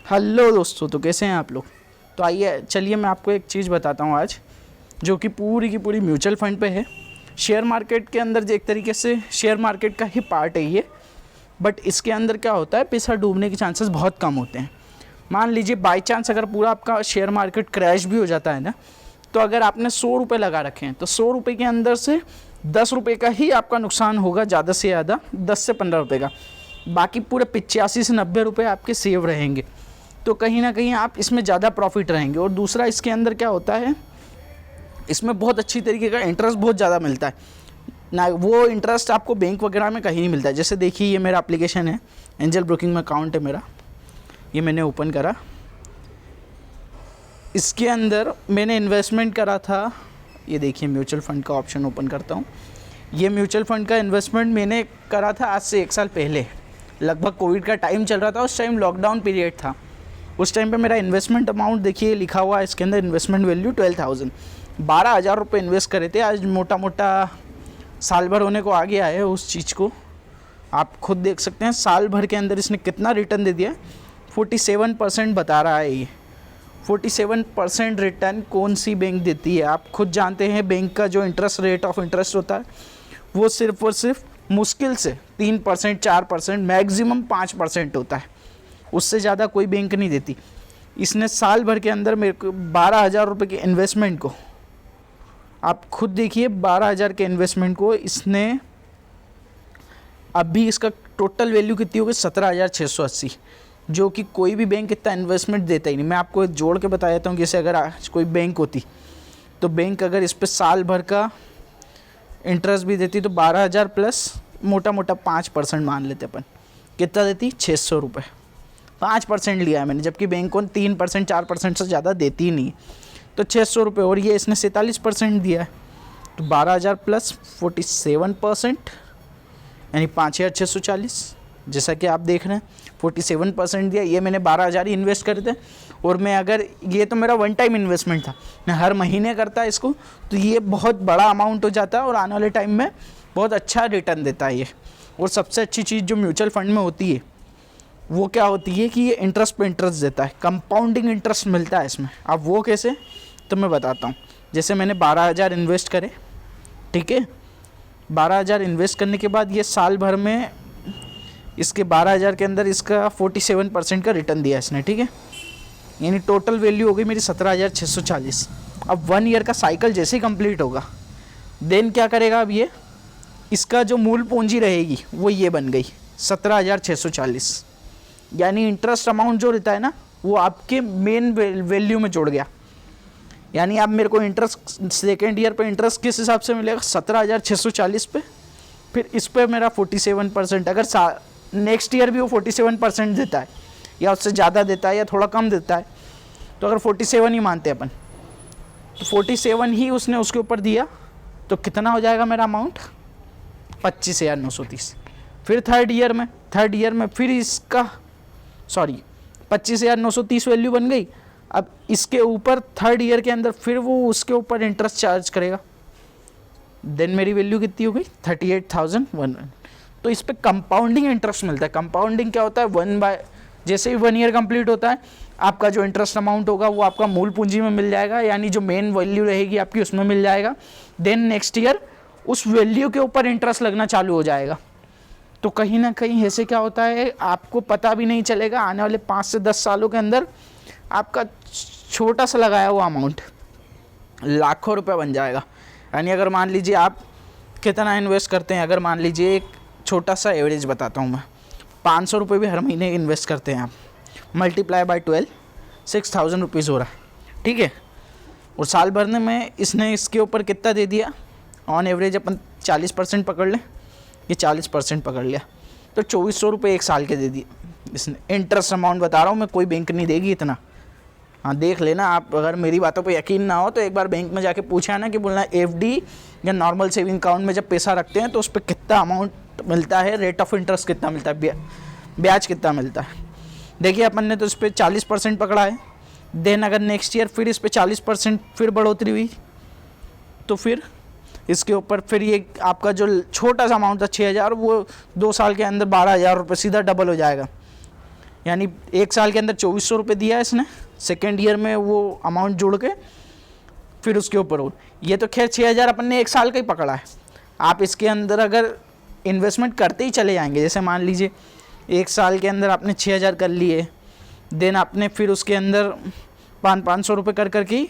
Hello दोस्तों, तो कैसे हैं आप लोग। तो आइए चलिए मैं आपको एक चीज़ बताता हूँ आज, जो कि पूरी की पूरी म्यूचुअल फंड पे है। शेयर मार्केट के अंदर एक तरीके से शेयर मार्केट का ही पार्ट है ये, बट इसके अंदर क्या होता है, पैसा डूबने के चांसेस बहुत कम होते हैं। मान लीजिए बाई चांस अगर पूरा आपका शेयर मार्केट क्रैश भी हो जाता है ना, तो अगर आपने 100 रुपये लगा रखे हैं तो 100 रुपये के अंदर से 10 रुपये का ही आपका नुकसान होगा, ज़्यादा से ज़्यादा 10 से 15 रुपये का। बाकी पूरे 85 से 90 रुपये आपके सेव रहेंगे। तो कहीं ना कहीं आप इसमें ज़्यादा प्रॉफिट रहेंगे। और दूसरा इसके अंदर क्या होता है, इसमें बहुत अच्छी तरीके का इंटरेस्ट बहुत ज़्यादा मिलता है ना। वो इंटरेस्ट आपको बैंक वगैरह में कहीं नहीं मिलता है। जैसे देखिए ये मेरा एप्लीकेशन है, एंजल ब्रोकिंग में अकाउंट है मेरा, ये मैंने ओपन करा। इसके अंदर मैंने इन्वेस्टमेंट करा था, ये देखिए म्यूचुअल फंड का ऑप्शन ओपन करता हूँ। ये म्यूचुअल फंड का इन्वेस्टमेंट मैंने करा था आज से 1 साल पहले, लगभग कोविड का टाइम चल रहा था, उस टाइम लॉकडाउन पीरियड था। उस टाइम पे मेरा इन्वेस्टमेंट अमाउंट देखिए लिखा हुआ है इसके अंदर, इन्वेस्टमेंट वैल्यू 12,000, 12,000 रुपये इन्वेस्ट करे थे। आज मोटा मोटा साल भर होने को आ गया है उस चीज़ को, आप खुद देख सकते हैं साल भर के अंदर इसने कितना रिटर्न दे दिया। 47% बता रहा है ये। 47% रिटर्न कौन सी बैंक देती है, आप खुद जानते हैं। बैंक का जो इंटरेस्ट रेट ऑफ इंटरेस्ट होता है वो सिर्फ और सिर्फ मुश्किल से 3%, 4%, मैक्सिमम 5% होता है, उससे ज़्यादा कोई बैंक नहीं देती। इसने साल भर के अंदर मेरे को 12,000 रुपये के इन्वेस्टमेंट को, आप खुद देखिए 12,000 के इन्वेस्टमेंट को इसने, अभी इसका टोटल वैल्यू कितनी होगी, 17,680, जो कि कोई भी बैंक इतना इन्वेस्टमेंट देता ही नहीं। मैं आपको जोड़ के बता देता हूँ, जैसे अगर आज कोई बैंक होती तो बैंक अगर इस पर साल भर का इंटरेस्ट भी देती तो 12,000 प्लस मोटा मोटा 5% मान लेते अपन, कितना देती, 600 रुपये। 5% लिया है मैंने, जबकि बैंक को 3%, 4% से ज़्यादा देती ही नहीं, तो 600 रुपये। और ये इसने 47% दिया है, तो 12,000 प्लस 47%, यानी 5,640। जैसा कि आप देख रहे हैं 47% दिया। ये मैंने 12,000 ही इन्वेस्ट करे थे। और मैं अगर, ये तो मेरा वन टाइम इन्वेस्टमेंट था, मैं हर महीने करता इसको, तो ये बहुत बड़ा अमाउंट हो जाता है और आने वाले टाइम में बहुत अच्छा रिटर्न देता है ये। और सबसे अच्छी चीज़ जो म्यूचुअल फंड में होती है वो क्या होती है कि ये इंटरेस्ट पे इंटरेस्ट देता है, कंपाउंडिंग इंटरेस्ट मिलता है इसमें। अब वो कैसे, तो मैं बताता हूँ। जैसे मैंने 12,000 इन्वेस्ट करे, ठीक है, 12,000 इन्वेस्ट करने के बाद ये साल भर में इसके 12,000 के अंदर इसका 47% का रिटर्न दिया इसने, ठीक है, यानी टोटल वैल्यू हो गई मेरी 17,640। अब 1 ईयर का साइकिल जैसे ही कंप्लीट होगा, देन क्या करेगा, अब ये इसका जो मूल पूंजी रहेगी वो ये बन गई 17,640, यानी इंटरेस्ट अमाउंट जो रहता है ना वो आपके मेन वैल्यू में जुड़ गया। यानी अब मेरे को इंटरेस्ट सेकेंड ईयर पे इंटरेस्ट किस हिसाब से मिलेगा, 17,640 पे, फिर इस पे मेरा 47%। अगर नेक्स्ट ईयर भी वो 47% देता है या उससे ज़्यादा देता है या थोड़ा कम देता है, तो अगर 47 ही मानते हैं अपन, तो 47 ही उसने उसके ऊपर दिया, तो कितना हो जाएगा मेरा अमाउंट, 25,930। फिर थर्ड ईयर में फिर इसका 25,930 वैल्यू बन गई। अब इसके ऊपर थर्ड ईयर के अंदर फिर वो उसके ऊपर इंटरेस्ट चार्ज करेगा, देन मेरी वैल्यू कितनी हो गई, 38,100। तो इस पर कंपाउंडिंग इंटरेस्ट मिलता है। कंपाउंडिंग क्या होता है, जैसे ही 1 ईयर कंप्लीट होता है आपका जो इंटरेस्ट अमाउंट होगा वो आपका मूल पूंजी में मिल जाएगा, यानी जो मेन वैल्यू रहेगी आपकी उसमें मिल जाएगा। देन नेक्स्ट ईयर उस वैल्यू के ऊपर इंटरेस्ट लगना चालू हो जाएगा। तो कहीं ना कहीं ऐसे क्या होता है, आपको पता भी नहीं चलेगा, आने वाले 5 से 10 सालों के अंदर आपका छोटा सा लगाया हुआ अमाउंट लाखों रुपए बन जाएगा। यानी अगर मान लीजिए आप कितना इन्वेस्ट करते हैं, अगर मान लीजिए एक छोटा सा एवरेज बताता हूँ मैं, 500 रुपये भी हर महीने इन्वेस्ट करते हैं आप, मल्टीप्लाई बाय 12, 6,000 रुपीज़ हो रहा है, ठीक है। और साल भरने में इसने इसके ऊपर कितना दे दिया, ऑन एवरेज अपन 40% पकड़ लें, ये 40% पकड़ लिया, तो 2,400 रुपये एक साल के दे दिए इसने। इंटरेस्ट अमाउंट बता रहा हूँ मैं, कोई बैंक नहीं देगी इतना। हाँ देख लेना आप, अगर मेरी बातों पे यकीन ना हो तो एक बार बैंक में जाके पूछा ना कि बोलना एफडी या नॉर्मल सेविंग अकाउंट में जब पैसा रखते हैं तो उस पर कितना अमाउंट मिलता है, रेट ऑफ इंटरेस्ट कितना मिलता है, ब्याज कितना मिलता है। देखिए अपन ने तो इस पर 40% पकड़ा है, देन अगर नेक्स्ट ईयर फिर इस पर 40% फिर बढ़ोतरी हुई तो फिर इसके ऊपर फिर ये आपका जो छोटा सा अमाउंट था 6,000, वो 2 साल के अंदर 12,000 रुपये सीधा डबल हो जाएगा। यानी 1 साल के अंदर 2400 रुपये दिया है इसने, सेकेंड ईयर में वो अमाउंट जोड़ के फिर उसके ऊपर और ये तो खैर 6000 अपन ने 1 साल का ही पकड़ा है। आप इसके अंदर अगर इन्वेस्टमेंट करते ही चले जाएंगे, जैसे मान लीजिए 1 साल के अंदर आपने 6000 कर लिए, देन आपने फिर उसके अंदर 500 रुपये कर करके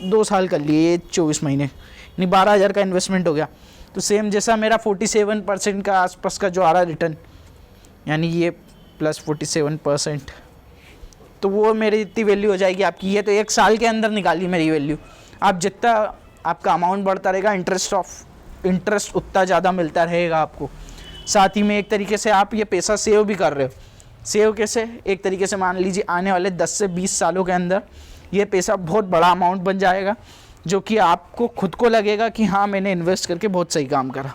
2 साल कर लिए, 24 महीने, यानी 12000 का इन्वेस्टमेंट हो गया। तो सेम जैसा मेरा 47% का आसपास का जो आ रहा है रिटर्न, यानी ये प्लस 47%, तो वो मेरी इतनी वैल्यू हो जाएगी आपकी। ये तो 1 साल के अंदर निकाली मेरी वैल्यू। आप जितना आपका अमाउंट बढ़ता रहेगा, इंटरेस्ट उतना ज़्यादा मिलता रहेगा आपको। साथ ही में एक तरीके से आप ये पैसा सेव भी कर रहे हो। सेव कैसे? एक तरीके से मान लीजिए आने वाले 10 से 20 सालों के अंदर ये पैसा बहुत बड़ा अमाउंट बन जाएगा, जो कि आपको खुद को लगेगा कि हाँ मैंने इन्वेस्ट करके बहुत सही काम करा।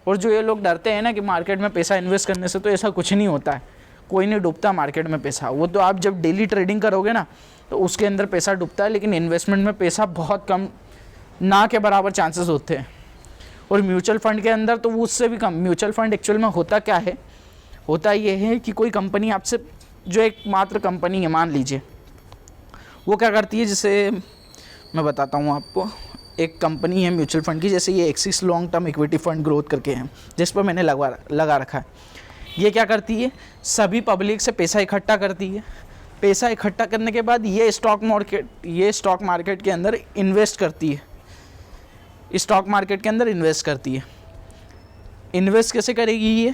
और जो ये लोग डरते हैं ना कि मार्केट में पैसा इन्वेस्ट करने से, तो ऐसा कुछ नहीं होता है, कोई नहीं डूबता मार्केट में पैसा। वो तो आप जब डेली ट्रेडिंग करोगे ना तो उसके अंदर पैसा डूबता है, लेकिन इन्वेस्टमेंट में पैसा बहुत कम, ना के बराबर चांसेस होते हैं। और म्यूचुअल फंड के अंदर तो वो उससे भी कम। म्यूचुअल फंड एक्चुअल में होता क्या है, होता ये है कि कोई कंपनी आपसे, जो एक मात्र कंपनी है मान लीजिए, वो क्या करती है, जैसे मैं बताता हूँ आपको, एक कंपनी है म्यूचुअल फंड की, जैसे ये axis long term equity fund growth करके हैं, जिस पर मैंने लगा रखा है। ये क्या करती है, सभी पब्लिक से पैसा इकट्ठा करती है। पैसा इकट्ठा करने के बाद ये स्टॉक मार्केट के अंदर इन्वेस्ट करती है। स्टॉक मार्केट के अंदर इन्वेस्ट करती है। इन्वेस्ट कैसे करेगी ये?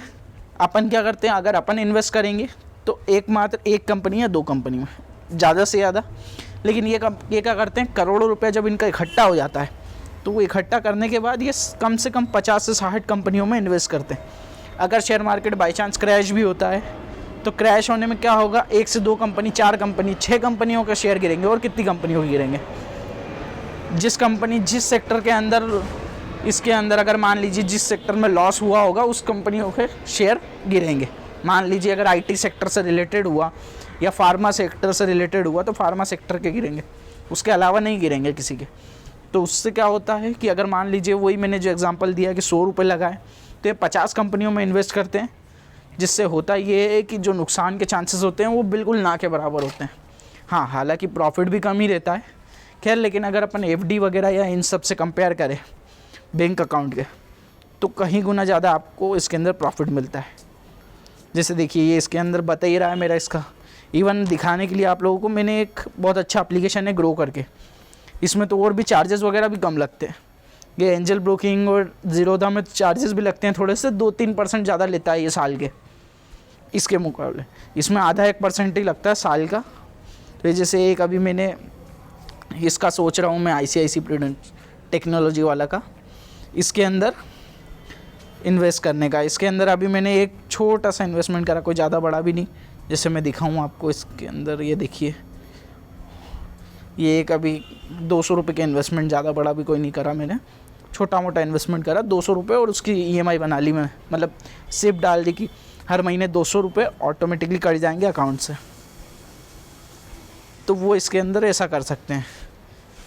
अपन क्या करते हैं, अगर अपन इन्वेस्ट करेंगे तो एक कंपनी या 2 कंपनी में, ज़्यादा से ज़्यादा। लेकिन ये क्या करते हैं, करोड़ों रुपया जब इनका इकट्ठा हो जाता है, तो वो इकट्ठा करने के बाद ये कम से कम 50 से 60 कंपनियों में इन्वेस्ट करते हैं। अगर share market by chance crash भी होता है, तो क्रैश होने में क्या होगा, 1 से 2 कंपनी, 4 कंपनी, 6 कंपनियों का शेयर गिरेंगे। और कितनी कंपनियों के गिरेंगे? जिस सेक्टर के अंदर, इसके अंदर अगर मान लीजिए जिस सेक्टर में लॉस हुआ होगा, उस कंपनियों के शेयर गिरेंगे। मान लीजिए अगर IT सेक्टर से रिलेटेड हुआ या फार्मा सेक्टर से रिलेटेड हुआ, तो फार्मा सेक्टर के गिरेंगे, उसके अलावा नहीं गिरेंगे किसी के। तो उससे क्या होता है कि अगर मान लीजिए वही मैंने जो एग्जांपल दिया कि 100 रुपये लगाए, तो ये 50 कंपनियों में इन्वेस्ट करते हैं, जिससे होता ये है कि जो नुकसान के चांसेस होते हैं वो बिल्कुल ना के बराबर होते हैं। हाँ, हालांकि प्रॉफिट भी कम ही रहता है, खैर, लेकिन अगर अपन FD वगैरह या इन सब से कंपेयर करें बैंक अकाउंट के, तो कहीं गुना ज़्यादा आपको इसके अंदर प्रॉफिट मिलता है। जैसे देखिए, ये इसके अंदर बता ही रहा है मेरा, इसका इवन दिखाने के लिए आप लोगों को मैंने एक बहुत अच्छा एप्लीकेशन है ग्रो करके, इसमें तो और भी चार्जेस वगैरह भी कम लगते हैं। ये एंजल ब्रोकिंग और ज़ीरोधा में चार्जेस भी लगते हैं थोड़े से, 2-3% ज़्यादा लेता है ये साल के, इसके मुकाबले इसमें आधा 1% ही लगता है साल का। तो जैसे एक अभी मैंने इसका सोच रहा हूँ मैं, ICICI प्रूडेंट टेक्नोलॉजी वाला का, इसके अंदर इन्वेस्ट करने का। इसके अंदर अभी मैंने एक छोटा सा इन्वेस्टमेंट करा, कोई ज़्यादा बड़ा भी नहीं, जैसे मैं दिखाऊँ आपको। इसके अंदर ये देखिए, ये एक अभी 200 रुपये का इन्वेस्टमेंट, ज़्यादा बड़ा भी कोई नहीं करा मैंने, छोटा मोटा इन्वेस्टमेंट करा 200 रुपये, और उसकी EMI बना ली मैं, मतलब सिप डाल दी कि हर महीने 200 रुपये ऑटोमेटिकली कट जाएंगे अकाउंट से। तो वो इसके अंदर ऐसा कर सकते हैं।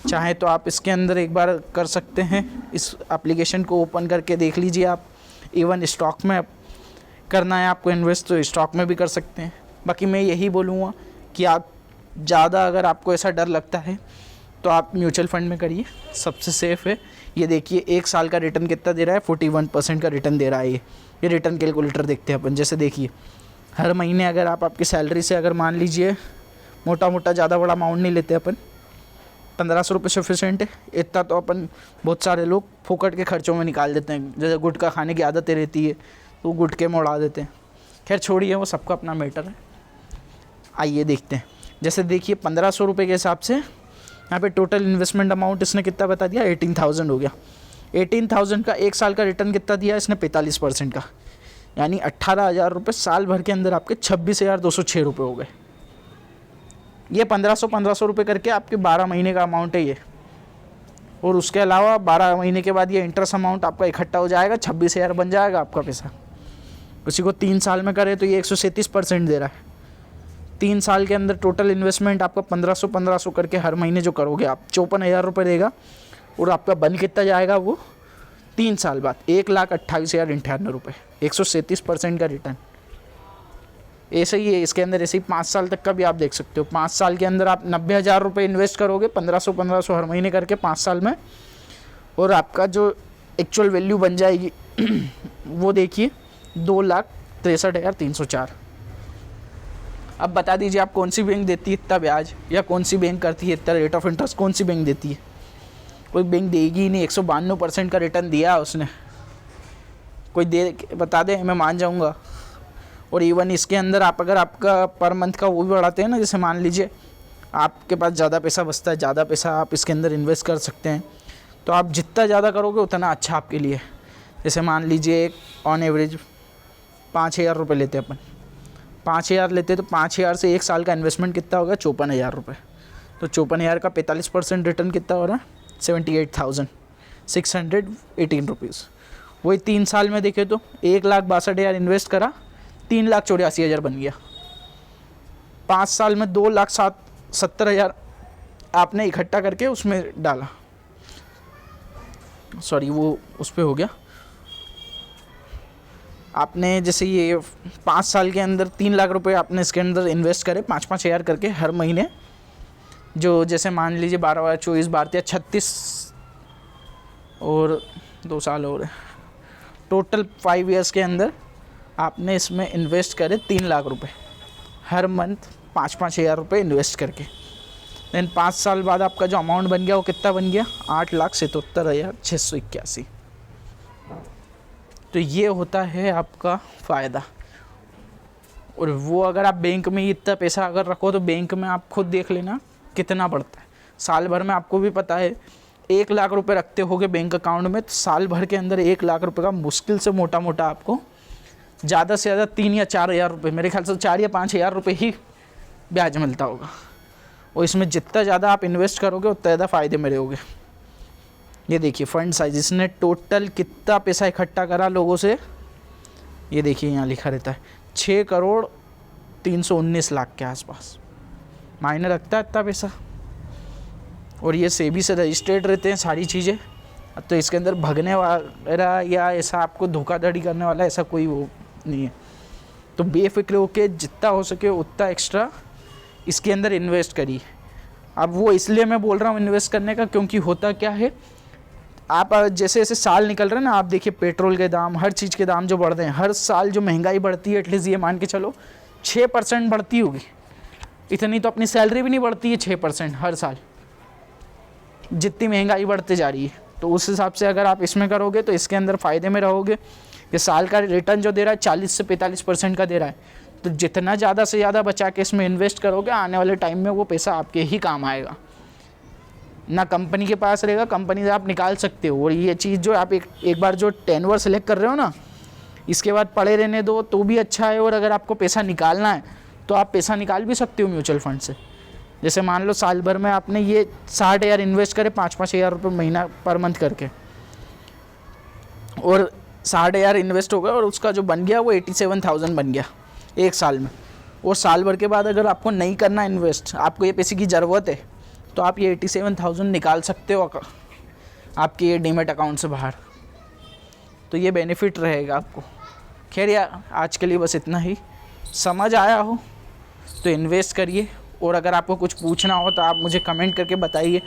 चाहे तो आप इसके अंदर एक बार कर सकते हैं, इस एप्लीकेशन को ओपन करके देख लीजिए आप। इवन स्टॉक में करना है आपको इन्वेस्ट, तो स्टॉक में भी कर सकते हैं। बाकी मैं यही बोलूँगा कि आप ज़्यादा, अगर आपको ऐसा डर लगता है तो आप म्यूचुअल फंड में करिए, सबसे सेफ़ है। ये देखिए 1 साल का रिटर्न कितना दे रहा है, 41% का रिटर्न दे रहा है। ये रिटर्न कैलकुलेटर देखते हैं अपन। जैसे देखिए, हर महीने अगर आप आपकी सैलरी से, अगर मान लीजिए मोटा मोटा ज़्यादा बड़ा अमाउंट नहीं लेते अपन, 1500 रुपये सफिशेंट है। इतना तो अपन, बहुत सारे लोग फोकट के खर्चों में निकाल देते हैं। जैसे गुटखा खाने की आदतें रहती है तो गुटके में उड़ा देते हैं। खैर छोड़िए, वो सबका अपना मैटर है। आइए देखते हैं। जैसे देखिए 1500 रुपये के हिसाब से यहाँ पे टोटल इन्वेस्टमेंट अमाउंट इसने कितना बता दिया, 18,000 हो गया। 18,000 का 1 साल का रिटर्न कितना दिया इसने, 45% का, यानी 18,000 रुपये साल भर के अंदर आपके 26,206 रुपये हो गए। ये 1500 रुपये करके आपके 12 महीने का अमाउंट है ये। और उसके अलावा 12 महीने के बाद ये इंटरेस्ट अमाउंट आपका इकट्ठा हो जाएगा, 26,000 बन जाएगा आपका पैसा। उसी को 3 साल में करे तो ये 137% दे रहा है। 3 साल के अंदर टोटल इन्वेस्टमेंट आपका 1500 करके हर महीने जो करोगे आप, 54,000 रुपये देगा। और आपका बन कितना जाएगा वो 3 साल बाद, 1,28,098 रुपये, 137% का रिटर्न। ऐसे ही है इसके अंदर, ऐसे ही 5 साल तक का भी आप देख सकते हो। 5 साल के अंदर आप 90,000 रुपये इन्वेस्ट करोगे 1500 हर महीने करके 5 साल में, और आपका जो एक्चुअल वैल्यू बन जाएगी वो देखिए 2,63,304। अब बता दीजिए आप कौन सी बैंक देती है इतना ब्याज, या कौन सी बैंक करती है इतना रेट ऑफ इंटरेस्ट, कौन सी बैंक देती है? कोई बैंक देगी ही नहीं। 192% का रिटर्न दिया उसने, कोई दे बता दे मैं मान जाऊंगा। और इवन इसके अंदर आप अगर आपका पर मंथ का वो भी बढ़ाते हैं ना, जैसे मान लीजिए आपके पास ज़्यादा पैसा बचता है, ज़्यादा पैसा आप इसके अंदर इन्वेस्ट कर सकते हैं, तो आप जितना ज़्यादा करोगे उतना अच्छा आपके लिए। जैसे मान लीजिए ऑन एवरेज 5,000 रुपये लेते हैं अपन, 5,000 लेते तो 5,000 से 1 साल का इन्वेस्टमेंट कितना होगा? 54,000 रुपये। तो 54,000 का 45% रिटर्न कितना हो रहा है? 78,618 रुपीज़। वही 3 साल में देखे तो 1,62,000 इन्वेस्ट करा, 3,84,000 बन गया। 5 साल में 2,70,000 आपने इकट्ठा करके उसमें डाला, सॉरी वो उस पर हो गया। आपने जैसे ये 5 साल के अंदर 3 लाख रुपए आपने इसके अंदर इन्वेस्ट करे 5-5 हज़ार करके हर महीने, जो जैसे मान लीजिए 12 24 12 36 और 2 साल और टोटल 5 ईयर्स के अंदर आपने इसमें इन्वेस्ट करे 3 लाख रुपए हर मंथ 5-5 हज़ार रुपये इन्वेस्ट करके। देन 5 साल बाद आपका जो अमाउंट बन गया वो कितना बन गया? 8,77,681। तो ये होता है आपका फ़ायदा। और वो अगर आप बैंक में इतना पैसा अगर रखो तो बैंक में आप खुद देख लेना कितना बढ़ता है। साल भर में आपको भी पता है 1 लाख रुपए रखते होगे बैंक अकाउंट में, तो साल भर के अंदर 1 लाख रुपए का मुश्किल से मोटा मोटा आपको ज़्यादा से ज़्यादा 3 या 4 हज़ार रुपये, मेरे ख्याल से 4 या 5 हज़ार रुपये ही ब्याज मिलता होगा। और इसमें जितना ज़्यादा आप इन्वेस्ट करोगे उतना ज़्यादा फ़ायदे में रहोगे। ये देखिए फंड साइज, इसने टोटल कितना पैसा इकट्ठा करा लोगों से, ये देखिए यहाँ लिखा रहता है 6,319,00,000 के आसपास मायने रखता है इतना पैसा। और ये सेबी से रजिस्टर्ड रहते हैं सारी चीज़ें, तो इसके अंदर भगने वाला या ऐसा आपको धोखाधड़ी करने वाला ऐसा कोई वो नहीं है। तो बेफिक्र होके जितना हो सके उतना एक्स्ट्रा इसके अंदर इन्वेस्ट करिए। अब वो इसलिए मैं बोल रहा हूँ इन्वेस्ट करने का, क्योंकि होता क्या है, आप जैसे जैसे साल निकल रहे हैं ना, आप देखिए पेट्रोल के दाम, हर चीज़ के दाम जो बढ़ रहे हैं, हर साल जो महंगाई बढ़ती है, एटलीस्ट ये मान के चलो 6% बढ़ती होगी। इतनी तो अपनी सैलरी भी नहीं बढ़ती है 6% हर साल, जितनी महंगाई बढ़ते जा रही है। तो उस हिसाब से अगर आप इसमें करोगे तो इसके अंदर फ़ायदे में रहोगे। ये साल का रिटर्न जो दे रहा है 40 से 45% का दे रहा है, तो जितना ज़्यादा से ज़्यादा बचा के इसमें इन्वेस्ट करोगे आने वाले टाइम में वो पैसा आपके ही काम आएगा, ना कंपनी के पास रहेगा, कंपनी से आप निकाल सकते हो। और ये चीज़ जो आप एक बार जो टेन्योर सेलेक्ट कर रहे हो ना, इसके बाद पड़े रहने दो तो भी अच्छा है। और अगर आपको पैसा निकालना है तो आप पैसा निकाल भी सकते हो म्यूचुअल फंड से। जैसे मान लो साल भर में आपने ये 60 हज़ार इन्वेस्ट करे 5-5 हज़ार रुपये महीना पर मंथ करके, और 60 हज़ार इन्वेस्ट हो गया और उसका जो बन गया वो 87,000 बन गया 1 साल में। और साल भर के बाद अगर आपको नहीं करना इन्वेस्ट, आपको ये पैसे की ज़रूरत है, तो आप ये 87,000 निकाल सकते हो आपके ये डीमेट अकाउंट से बाहर। तो ये बेनिफिट रहेगा आपको। खैर यार आज के लिए बस इतना ही। समझ आया हो तो इन्वेस्ट करिए, और अगर आपको कुछ पूछना हो तो आप मुझे कमेंट करके बताइए।